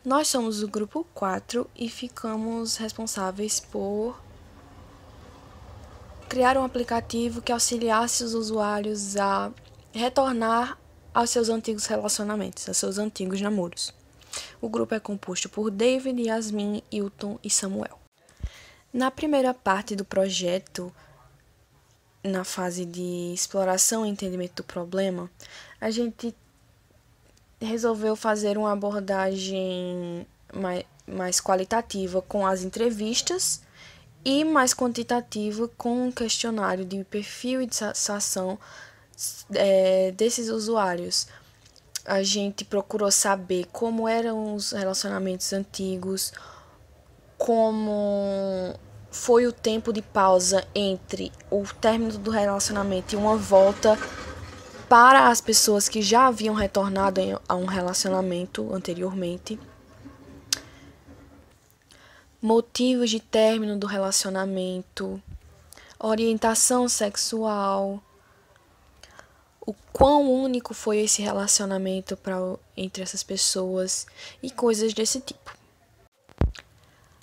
Nós somos o grupo 4 e ficamos responsáveis por criar um aplicativo que auxiliasse os usuários a retornar aos seus antigos relacionamentos, aos seus antigos namoros. O grupo é composto por David, Yasmin, Hilton e Samuel. Na primeira parte do projeto, na fase de exploração e entendimento do problema, a gente resolveu fazer uma abordagem mais qualitativa com as entrevistas e mais quantitativa com um questionário de perfil e de satisfação desses usuários. A gente procurou saber como eram os relacionamentos antigos, como foi o tempo de pausa entre o término do relacionamento e uma volta para as pessoas que já haviam retornado a um relacionamento anteriormente. Motivos de término do relacionamento, orientação sexual, o quão único foi esse relacionamento entre essas pessoas e coisas desse tipo.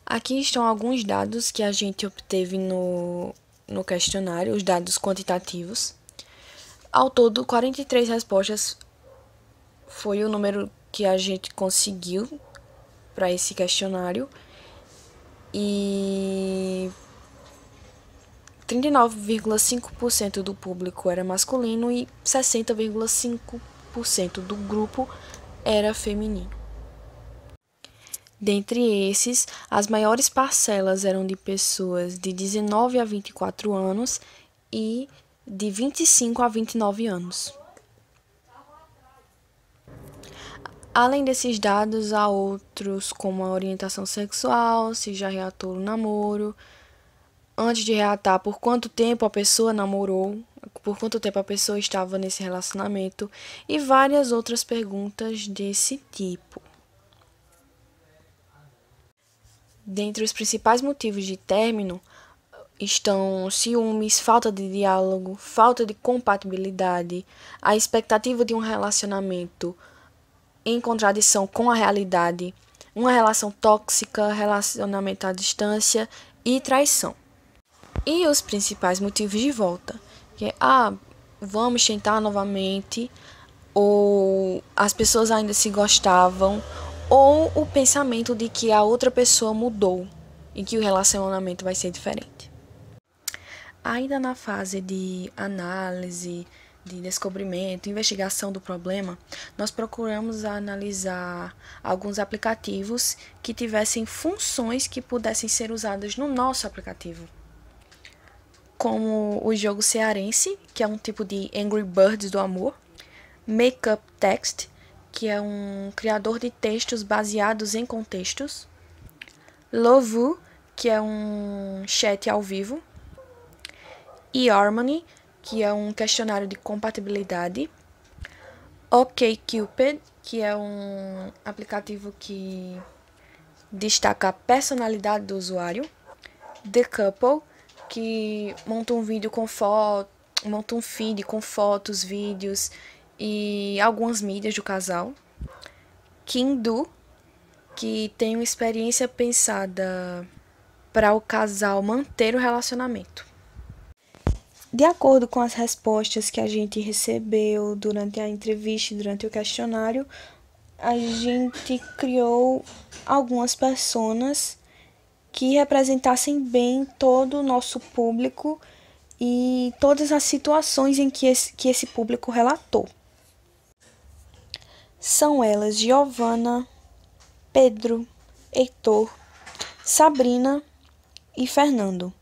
Aqui estão alguns dados que a gente obteve no questionário, os dados quantitativos. Ao todo, 43 respostas foi o número que a gente conseguiu para esse questionário. E 39,5% do público era masculino e 60,5% do grupo era feminino. Dentre esses, as maiores parcelas eram de pessoas de 19 a 24 anos e de 25 a 29 anos. Além desses dados, há outros como a orientação sexual, se já reatou o namoro, antes de reatar, por quanto tempo a pessoa namorou, por quanto tempo a pessoa estava nesse relacionamento e várias outras perguntas desse tipo. Dentre os principais motivos de término estão ciúmes, falta de diálogo, falta de compatibilidade, a expectativa de um relacionamento em contradição com a realidade, uma relação tóxica, relacionamento à distância e traição. E os principais motivos de volta, que é, vamos tentar novamente, ou as pessoas ainda se gostavam, ou o pensamento de que a outra pessoa mudou e que o relacionamento vai ser diferente. Ainda na fase de análise, de descobrimento, investigação do problema, nós procuramos analisar alguns aplicativos que tivessem funções que pudessem ser usadas no nosso aplicativo, como o jogo cearense, que é um tipo de Angry Birds do amor, Makeup Text, que é um criador de textos baseados em contextos, Lovoo, que é um chat ao vivo, eHarmony, que é um questionário de compatibilidade, OkCupid, que é um aplicativo que destaca a personalidade do usuário, The Couple, que monta um vídeo com monta um feed com fotos, vídeos e algumas mídias do casal, Kindu, que tem uma experiência pensada para o casal manter o relacionamento. De acordo com as respostas que a gente recebeu durante a entrevista e durante o questionário, a gente criou algumas personas que representassem bem todo o nosso público e todas as situações em que esse público relatou. São elas Giovana, Pedro, Heitor, Sabrina e Fernando.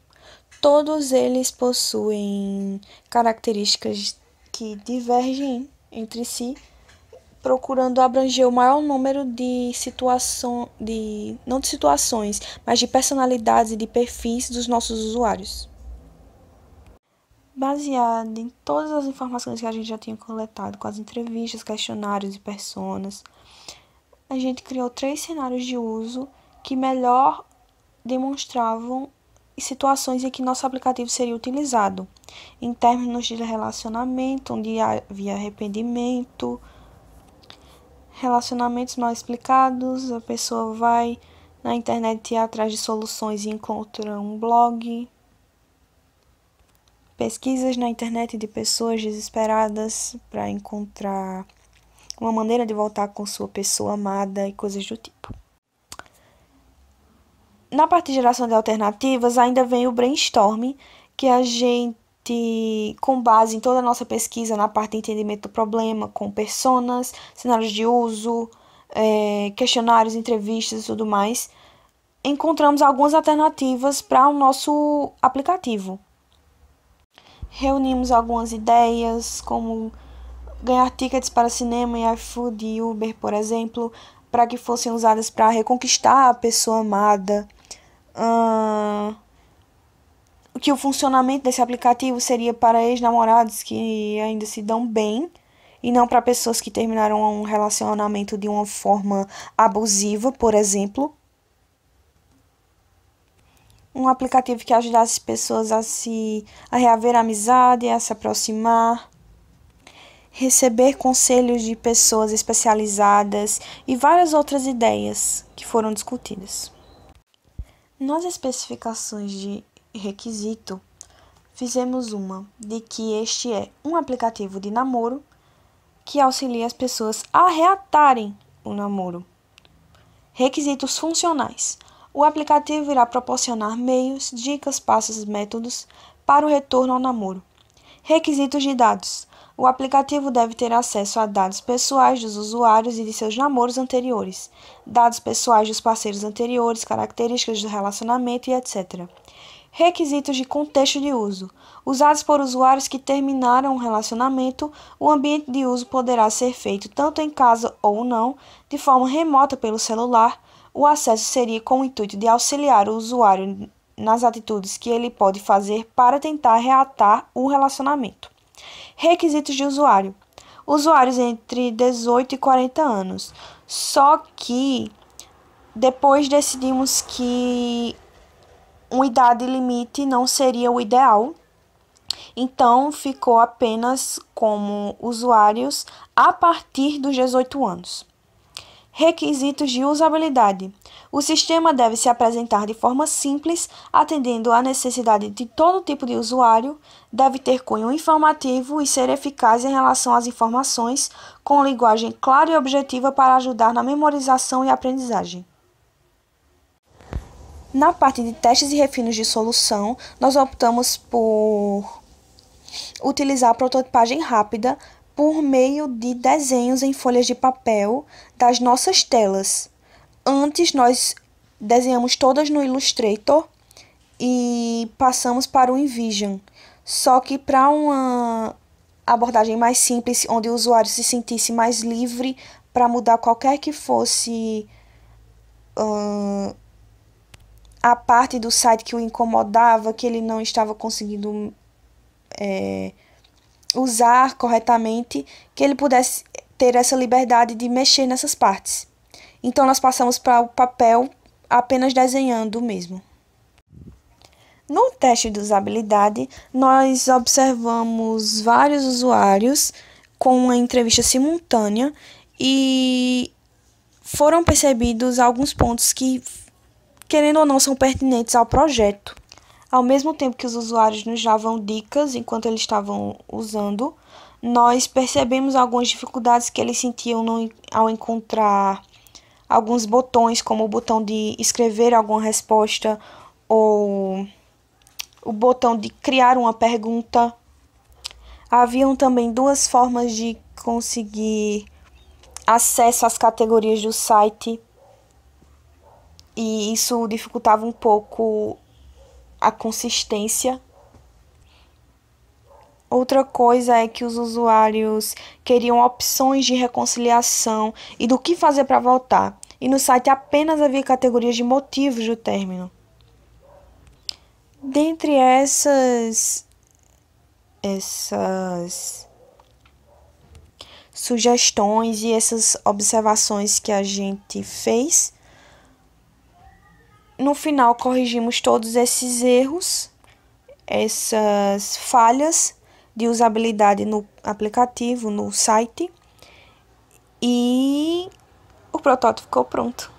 Todos eles possuem características que divergem entre si, procurando abranger o maior número de não de situações, mas de personalidades e de perfis dos nossos usuários. Baseado em todas as informações que a gente já tinha coletado, com as entrevistas, questionários e personas, a gente criou 3 cenários de uso que melhor demonstravam situações em que nosso aplicativo seria utilizado, em termos de relacionamento, onde havia arrependimento, Relacionamentos mal explicados, a pessoa vai na internet ir atrás de soluções e encontra um blog. Pesquisas na internet de pessoas desesperadas para encontrar uma maneira de voltar com sua pessoa amada e coisas do tipo. Na parte de geração de alternativas, ainda vem o brainstorming, que a gente, com base em toda a nossa pesquisa na parte de entendimento do problema, com personas, cenários de uso, questionários, entrevistas e tudo mais, encontramos algumas alternativas para o nosso aplicativo. Reunimos algumas ideias, como ganhar tickets para cinema e iFood e Uber, por exemplo, para que fossem usadas para reconquistar a pessoa amada. Que o funcionamento desse aplicativo seria para ex-namorados que ainda se dão bem e não para pessoas que terminaram um relacionamento de uma forma abusiva, por exemplo. Um aplicativo que ajudasse pessoas a reaver a amizade, a se aproximar, receber conselhos de pessoas especializadas e várias outras ideias que foram discutidas. Nas especificações de requisito, fizemos uma de que este é um aplicativo de namoro que auxilia as pessoas a reatarem o namoro. Requisitos funcionais. O aplicativo irá proporcionar meios, dicas, passos e métodos para o retorno ao namoro. Requisitos de dados. O aplicativo deve ter acesso a dados pessoais dos usuários e de seus namoros anteriores, dados pessoais dos parceiros anteriores, características do relacionamento e etc. Requisitos de contexto de uso. Usados por usuários que terminaram um relacionamento, o ambiente de uso poderá ser feito tanto em casa ou não, de forma remota pelo celular. O acesso seria com o intuito de auxiliar o usuário nas atitudes que ele pode fazer para tentar reatar o relacionamento. Requisitos de usuário. Usuários entre 18 e 40 anos. Só que depois decidimos que uma idade limite não seria o ideal. Então, ficou apenas como usuários a partir dos 18 anos. Requisitos de usabilidade. O sistema deve se apresentar de forma simples, atendendo à necessidade de todo tipo de usuário, deve ter cunho informativo e ser eficaz em relação às informações, com linguagem clara e objetiva para ajudar na memorização e aprendizagem. Na parte de testes e refinos de solução, nós optamos por utilizar a prototipagem rápida por meio de desenhos em folhas de papel das nossas telas. Antes, nós desenhamos todas no Illustrator e passamos para o InVision. Só que para uma abordagem mais simples, onde o usuário se sentisse mais livre para mudar qualquer que fosse a parte do site que o incomodava, que ele não estava conseguindo usar corretamente, que ele pudesse ter essa liberdade de mexer nessas partes. Então, nós passamos para o papel apenas desenhando mesmo. No teste de usabilidade, nós observamos vários usuários com uma entrevista simultânea e foram percebidos alguns pontos que, querendo ou não, são pertinentes ao projeto. Ao mesmo tempo que os usuários nos davam dicas enquanto eles estavam usando, nós percebemos algumas dificuldades que eles sentiam ao encontrar alguns botões, como o botão de escrever alguma resposta ou o botão de criar uma pergunta. Haviam também duas formas de conseguir acesso às categorias do site e isso dificultava um pouco a consistência. Outra coisa é que os usuários queriam opções de reconciliação e do que fazer para voltar. E no site apenas havia categorias de motivos do término. Dentre essas sugestões e essas observações que a gente fez, no final corrigimos todos esses erros, essas falhas de usabilidade no aplicativo, no site, e o protótipo ficou pronto.